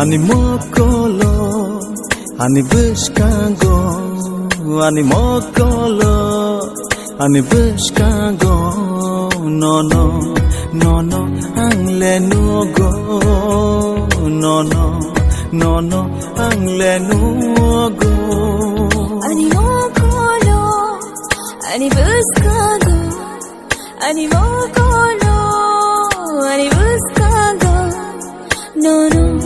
Ani mokolo, ani buskago, ani mokolo, ani buskago. No no, no no, angle no go. No no, no no, angle no go. Ani mokolo, ani buskago, ani mokolo, ani buskago. No no.